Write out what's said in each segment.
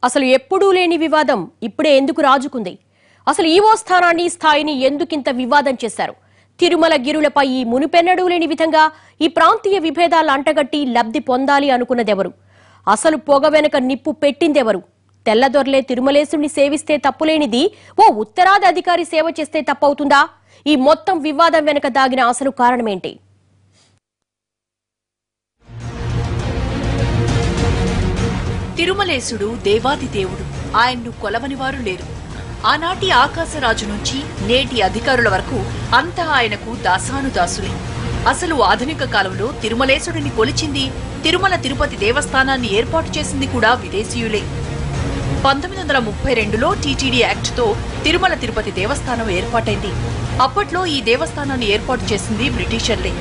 అసలు ఎప్పుడూ లేని వివాదం ఇప్పుడే ఎందుకు రాజుకుంది? అసలు ఈవో స్థాయిని ఎందుకింత వివాదం చేశారు? తిరుమల గిరులపై ఈ మునిపెన్నడూ లేని విధంగా ఈ ప్రాంతీయ విభేదాలు అంటగట్టి లబ్ధి పొందాలి అనుకున్నదెవరు? అసలు పొగ వెనుక నిప్పు పెట్టిందెవరు? తెల్లదొరలే తిరుమలేశుణ్ణి సేవిస్తే తప్పులేనిది ఓ ఉత్తరాది అధికారి సేవ చేస్తే తప్పవుతుందా? ఈ మొత్తం వివాదం వెనుక దాగిన అసలు కారణమేంటి? తిరుమలేశుడు దేవాది దేవుడు. ఆయన్ను కొలవని వారు లేరు. ఆనాటి ఆకాశరాజు నుంచి నేటి అధికారుల వరకు అంతా ఆయనకు దాసానుదాసులే. అసలు ఆధునిక కాలంలో తిరుమలేశుడిని కొలిచింది, తిరుమల తిరుపతి దేవస్థానాన్ని ఏర్పాటు చేసింది కూడా విదేశీయులే. 1932లో టీటీడీ యాక్ట్తో తిరుమల తిరుపతి దేవస్థానం ఏర్పాటైంది. అప్పట్లో ఈ దేవస్థానాన్ని ఏర్పాటు చేసింది బ్రిటిషర్లే.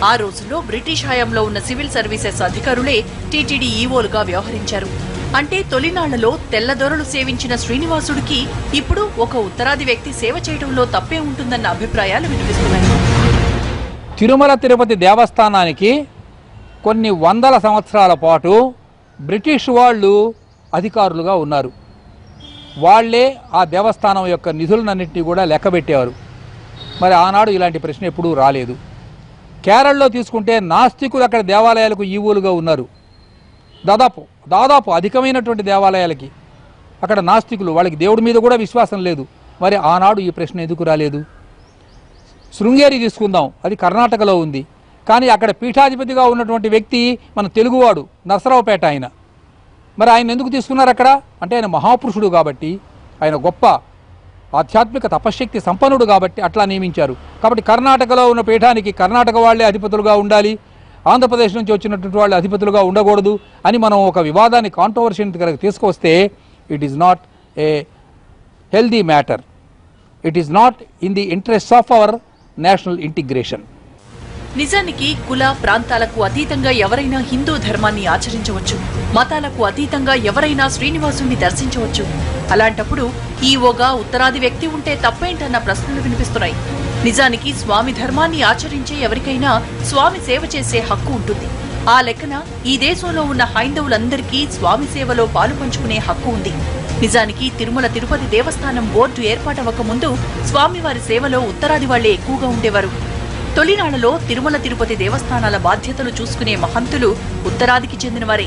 ఆ రోజుల్లో బ్రిటిష్ హయాంలో ఉన్న సివిల్ సర్వీసెస్ అధికారులే టీటీడీ ఈవోలుగా వ్యవహరించారు. అంటే తొలినాళ్లలో తెల్లదొరలు సేవించిన శ్రీనివాసుడికి ఇప్పుడు ఒక ఉత్తరాది వ్యక్తి సేవ చేయడంలో తప్పే ఉంటుందన్న అభిప్రాయాలు వినిపిస్తున్నాయి. తిరుమల తిరుపతి దేవస్థానానికి కొన్ని వందల సంవత్సరాల పాటు బ్రిటిష్ వాళ్ళు అధికారులుగా ఉన్నారు. వాళ్లే ఆ దేవస్థానం యొక్క నిధులన్నింటినీ కూడా లెక్కబెట్టేవారు. మరి ఆనాడు ఇలాంటి ప్రశ్న ఎప్పుడూ రాలేదు. కేరళలో తీసుకుంటే నాస్తికులు అక్కడ దేవాలయాలకు ఈవోలుగా ఉన్నారు. దాదాపు అధికమైనటువంటి దేవాలయాలకి అక్కడ నాస్తికులు, వాళ్ళకి దేవుడి మీద కూడా విశ్వాసం లేదు. మరి ఆనాడు ఈ ప్రశ్న ఎందుకు రాలేదు? శృంగేరి తీసుకుందాం, అది కర్ణాటకలో ఉంది. కానీ అక్కడ పీఠాధిపతిగా ఉన్నటువంటి వ్యక్తి మన తెలుగువాడు, నరసరావుపేట ఆయన. మరి ఆయన ఎందుకు తీసుకున్నారు అక్కడ? అంటే ఆయన మహాపురుషుడు కాబట్టి, ఆయన గొప్ప ఆధ్యాత్మిక తపశ్శక్తి సంపన్నుడు కాబట్టి అట్లా నియమించారు. కాబట్టి కర్ణాటకలో ఉన్న పీఠానికి కర్ణాటక వాళ్లే అధిపతులుగా ఉండాలి, ఆంధ్రప్రదేశ్ నుంచి వచ్చినటువంటి వాళ్ళు అధిపతులుగా ఉండకూడదు అని మనం ఒక వివాదాన్ని, కాంట్రవర్సీని కనుక తీసుకొస్తే it is not a healthy matter. It is not in the interest of our national integration. నిజానికి కుల ప్రాంతాలకు అతీతంగా ఎవరైనా హిందూ ధర్మాన్ని ఆచరించవచ్చు. మతాలకు అతీతంగా ఎవరైనా శ్రీనివాసుని దర్శించవచ్చు. అలాంటప్పుడు ఈవోగా ఉత్తరాది వ్యక్తి ఉంటే తప్పేంటన్న ప్రశ్నలు వినిపిస్తున్నాయి. నిజానికి స్వామి ధర్మాన్ని ఆచరించే ఎవరికైనా స్వామి సేవ చేసే హక్కు ఉంటుంది. ఆ లెక్కన ఈ దేశంలో ఉన్న హైందవులందరికీ స్వామి సేవలో పాలు పంచుకునే హక్కు ఉంది. నిజానికి తిరుమల తిరుపతి దేవస్థానం బోర్డు ఏర్పాటవక ముందు స్వామివారి సేవలో ఉత్తరాది వాళ్లే ఎక్కువగా ఉండేవారు. తొలినాళ్లలో తిరుమల తిరుపతి దేవస్థానాల బాధ్యతలు చూసుకునే మహంతులు ఉత్తరాదికి చెందినవారే.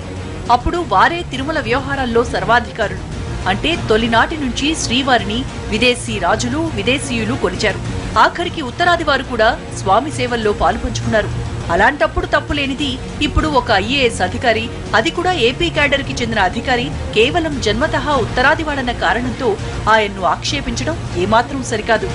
అప్పుడు వారే తిరుమల వ్యవహారాల్లో సర్వాధికారులు. అంటే తొలినాటి నుంచి శ్రీవారిని విదేశీ రాజులు, విదేశీయులు కొలిచారు. ఆఖరికి ఉత్తరాది వారు కూడా స్వామి సేవల్లో పాలుపంచుకున్నారు. అలాంటప్పుడు తప్పులేనిది ఇప్పుడు ఒక ఐఏఎస్ అధికారి, అది కూడా ఏపీ క్యాడర్ కి చెందిన అధికారి, కేవలం జన్మతహా ఉత్తరాదివాడన్న కారణంతో ఆయన్ను ఆక్షేపించడం ఏమాత్రం సరికాదు.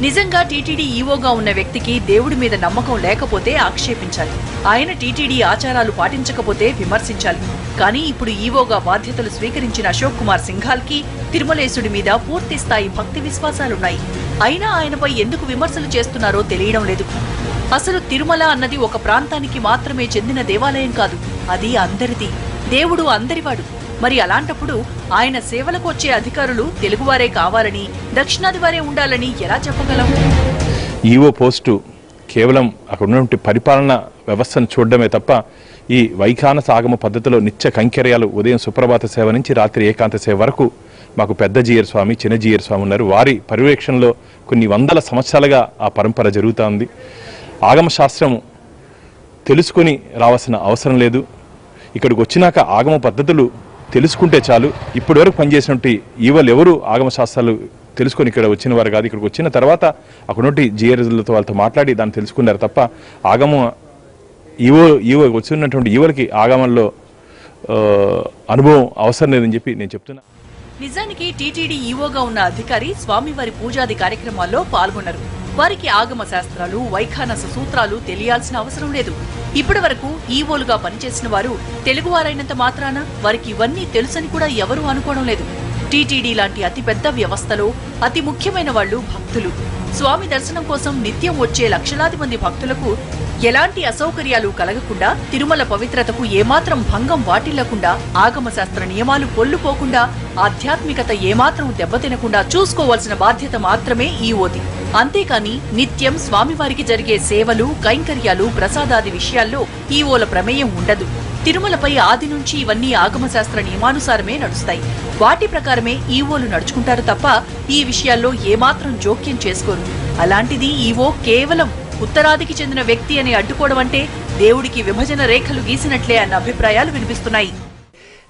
నిజంగా టీటీడీ ఈవోగా ఉన్న వ్యక్తికి దేవుడి మీద నమ్మకం లేకపోతే ఆక్షేపించాలి. ఆయన టీటీడీ ఆచారాలు పాటించకపోతే విమర్శించాలి. కానీ ఇప్పుడు ఈవోగా బాధ్యతలు స్వీకరించిన అశోక్ కుమార్ సింఘాల్ కి తిరుమలేశుడి మీద పూర్తి స్థాయి భక్తి విశ్వాసాలున్నాయి. అయినా ఆయనపై ఎందుకు విమర్శలు చేస్తున్నారో తెలియడం లేదు. అసలు తిరుమల అన్నది ఒక ప్రాంతానికి మాత్రమే చెందిన దేవాలయం కాదు, అది అందరిది. దేవుడు అందరివాడు. మరి అలాంటప్పుడు ఆయన సేవలకు వచ్చే అధికారులు తెలుగువారే కావాలని, దక్షిణాది వారే ఉండాలని ఎలా చెప్పగలం? ఈవో పోస్టు కేవలం అక్కడ ఉన్నటువంటి పరిపాలన వ్యవస్థను చూడడమే తప్ప ఈ వైఖానస ఆగమ పద్ధతిలో నిత్య కైంకర్యాలు, ఉదయం సుప్రభాత సేవ నుంచి రాత్రి ఏకాంత సేవ వరకు మాకు పెద్ద జీయర్ స్వామి, చిన్న జీయర్ స్వామి ఉన్నారు. వారి పర్యవేక్షణలో కొన్ని వందల సంవత్సరాలుగా ఆ పరంపర జరుగుతూ ఉంది. ఆగమ శాస్త్రం తెలుసుకొని రావాల్సిన అవసరం లేదు. ఇక్కడికి వచ్చినాక ఆగమ పద్ధతులు తెలుసుకుంటే చాలు. ఇప్పటి వరకు పనిచేసినట్టు ఈవోలు ఎవరు ఆగమ శాస్త్రాలు తెలుసుకొని ఇక్కడ వచ్చిన వారు కాదు. ఇక్కడికి వచ్చిన తర్వాత అక్కడున్నటి జిఆర్ఎస్లతో వాళ్ళతో మాట్లాడి దాన్ని తెలుసుకున్నారు తప్ప ఆగమ ఈవో వచ్చినటువంటి ఈవోలకి ఆగమంలో అనుభవం అవసరం లేదని చెప్పి నేను చెప్తున్నా. నిజానికి టీటీడీ ఈవోగా ఉన్న అధికారి స్వామివారి పూజాది కార్యక్రమాల్లో పాల్గొన్నారు. వారికి ఆగమ శాస్త్రాలు, వైఖానస సూత్రాలు తెలియాల్సిన అవసరం లేదు. ఇప్పటి వరకు ఈవోలుగా పనిచేసిన వారు తెలుగువారైనంత మాత్రాన వారికి ఇవన్నీ తెలుసని కూడా ఎవరూ అనుకోవడం లేదు. టీటీడీ లాంటి అతిపెద్ద వ్యవస్థలో అతి ముఖ్యమైన వాళ్లు భక్తులు. స్వామి దర్శనం కోసం నిత్యం వచ్చే లక్షలాది మంది భక్తులకు ఎలాంటి అసౌకర్యాలు కలగకుండా, తిరుమల పవిత్రతకు ఏమాత్రం భంగం వాటిల్లకుండా, ఆగమశాస్త్ర నియమాలు పొల్లుపోకుండా, ఆధ్యాత్మికత ఏమాత్రం దెబ్బతినకుండా చూసుకోవాల్సిన బాధ్యత మాత్రమే ఈవోది. అంతేకాని నిత్యం స్వామివారికి జరిగే సేవలు, కైంకర్యాలు, ప్రసాదాది విషయాల్లో ఈవోల ప్రమేయం ఉండదు. తిరుమలపై ఆది నుంచి ఇవన్నీ ఆగమశాస్త్ర నియమానుసారమే నడుస్తాయి. వాటి ప్రకారమే ఈవోలు నడుచుకుంటారు తప్ప ఈ విషయాల్లో ఏమాత్రం జోక్యం చేసుకోరు. అలాంటిది ఈవో కేవలం ఉత్తరాదికి చెందిన వ్యక్తి అని అడ్డుకోవడం అంటే దేవుడికి విభజన రేఖలు గీసినట్లే అన్న అభిప్రాయాలు వినిపిస్తున్నాయి.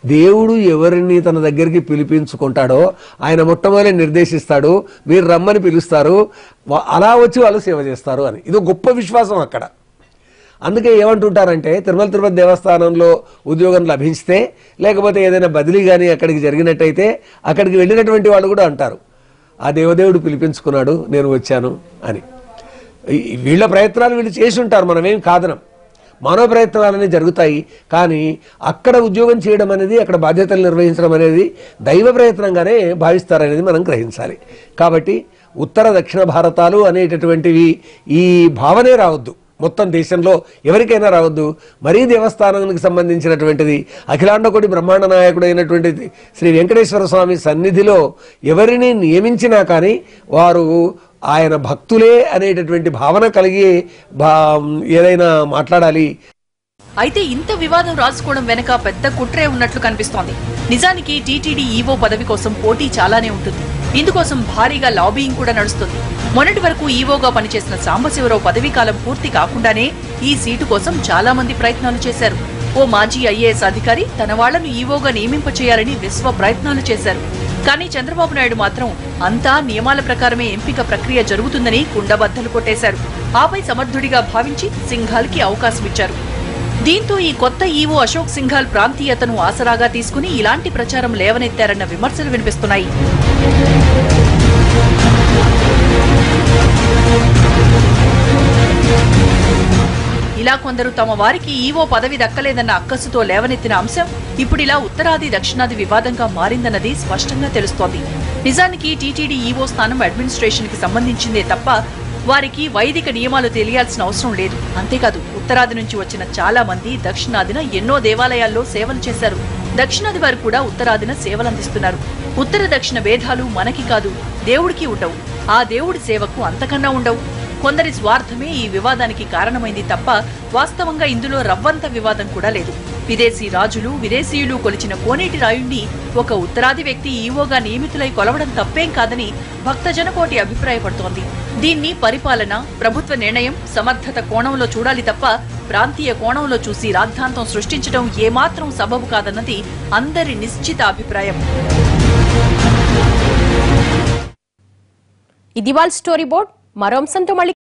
దేవుడు ఎవరిని తన దగ్గరికి పిలిపించుకుంటాడో ఆయన మొట్టమొదటి నిర్దేశిస్తాడు, మీరు రమ్మని పిలుస్తారు, అలా వచ్చి వాళ్ళు సేవ చేస్తారు అని. ఇది గొప్ప విశ్వాసం అక్కడ. అందుకే ఏమంటుంటారంటే తిరుపతి దేవస్థానంలో ఉద్యోగం లభిస్తే, లేకపోతే ఏదైనా బదిలీ కానీ అక్కడికి జరిగినట్టయితే అక్కడికి వెళ్ళినటువంటి వాళ్ళు కూడా అంటారు, ఆ దేవదేవుడు పిలిపించుకున్నాడు, నేను వచ్చాను అని. వీళ్ళ ప్రయత్నాలు వీళ్ళు చేసి ఉంటారు, మనమేం కాదనం. మానవ ప్రయత్నాలన్నీ జరుగుతాయి. కానీ అక్కడ ఉద్యోగం చేయడం అనేది, అక్కడ బాధ్యతలు నిర్వహించడం అనేది దైవ ప్రయత్నంగానే భావిస్తారనేది మనం గ్రహించాలి. కాబట్టి ఉత్తర దక్షిణ భారతాలు అనేటటువంటివి ఈ భావనే రావద్దు. మొత్తం దేశంలో ఎవరికైనా రావద్దు. మరీ దేవస్థానానికి సంబంధించినటువంటిది అఖిలాండకోటి బ్రహ్మాండ నాయకుడు అయినటువంటి శ్రీ వెంకటేశ్వర స్వామి సన్నిధిలో ఎవరిని నియమించినా కానీ వారు ఆయన భక్తులే అనేటటువంటి భావన కలిగి ఏదైనా మాట్లాడాలి. అయితే ఇంత వివాదం రాసుకోవడం వెనక పెద్ద కుట్రే ఉన్నట్లు కనిపిస్తోంది. నిజానికి టీటీడీ ఈవో పదవి కోసం పోటీ చాలానే ఉంటుంది. ఇందుకోసం భారీగా లాబియింగ్ కూడా నడుస్తుంది. మొన్నటి వరకు ఈవోగా పనిచేసిన సాంబశివరావు పదవీ కాలం పూర్తి కాకుండానే ఈ సీటు కోసం చాలా మంది ప్రయత్నాలు చేశారు. ఓ మాజీ ఐఏఎస్ అధికారి తన వాళ్లను ఈవోగా నియమింపచేయాలని విశ్వ ప్రయత్నాలు చేశారు. కానీ చంద్రబాబు నాయుడు మాత్రం అంతా నియమాల ప్రకారమే ఎంపిక ప్రక్రియ జరుగుతుందని కుండబద్దలు కొట్టేశారు. ఆపై సమర్థుడిగా భావించి సింఘాల్కి అవకాశం ఇచ్చారు. దీంతో ఈ కొత్త ఈవో అశోక్ సింఘాల్ ప్రాంతీయతను ఆసరాగా తీసుకుని ఇలాంటి ప్రచారం లేవనెత్తారన్న విమర్శలు వినిపిస్తున్నాయి. ఇలా కొందరు తమ వారికి ఈవో పదవి దక్కలేదన్న అక్కసుతో లేవనెత్తిన అంశం ఇప్పుడిలా ఉత్తరాది దక్షిణాది వివాదంగా మారిందన్నది స్పష్టంగా తెలుస్తోంది. నిజానికి టీటీడీ ఈవో స్థానం అడ్మినిస్ట్రేషన్ కి సంబంధించిందే తప్ప వారికి వైదిక నియమాలు తెలియాల్సిన అవసరం లేదు. అంతేకాదు ఉత్తరాది నుంచి వచ్చిన చాలా మంది దక్షిణాదిన ఎన్నో దేవాలయాల్లో సేవలు చేశారు. దక్షిణాది వారు కూడా ఉత్తరాదిన సేవలందిస్తున్నారు. ఉత్తర దక్షిణ భేదాలు మనకి కాదు, దేవుడికి ఉండవు. ఆ దేవుడి సేవకు అంతకన్నా ఉండవు. కొందరి స్వార్థమే ఈ వివాదానికి కారణమైంది తప్ప వాస్తవంగా ఇందులో రవ్వంత వివాదం కూడా లేదు. విదేశీ రాజులు, విదేశీయులు కొలిచిన కోనేటి రాయుణ్ణి ఒక ఉత్తరాది వ్యక్తి ఈవోగా నియమితులై కొలవడం తప్పేం కాదని భక్తజనకోటి అభిప్రాయపడుతోంది. దీన్ని పరిపాలన, ప్రభుత్వ నిర్ణయం, సమర్థత కోణంలో చూడాలి తప్ప ప్రాంతీయ కోణంలో చూసి రాద్ధాంతం సృష్టించడం ఏమాత్రం సబబు కాదన్నది అందరి నిశ్చిత అభిప్రాయం. ఇది వాళ్ళ స్టోరీ బోర్డ్. మరో అంశంతో మళ్ళీ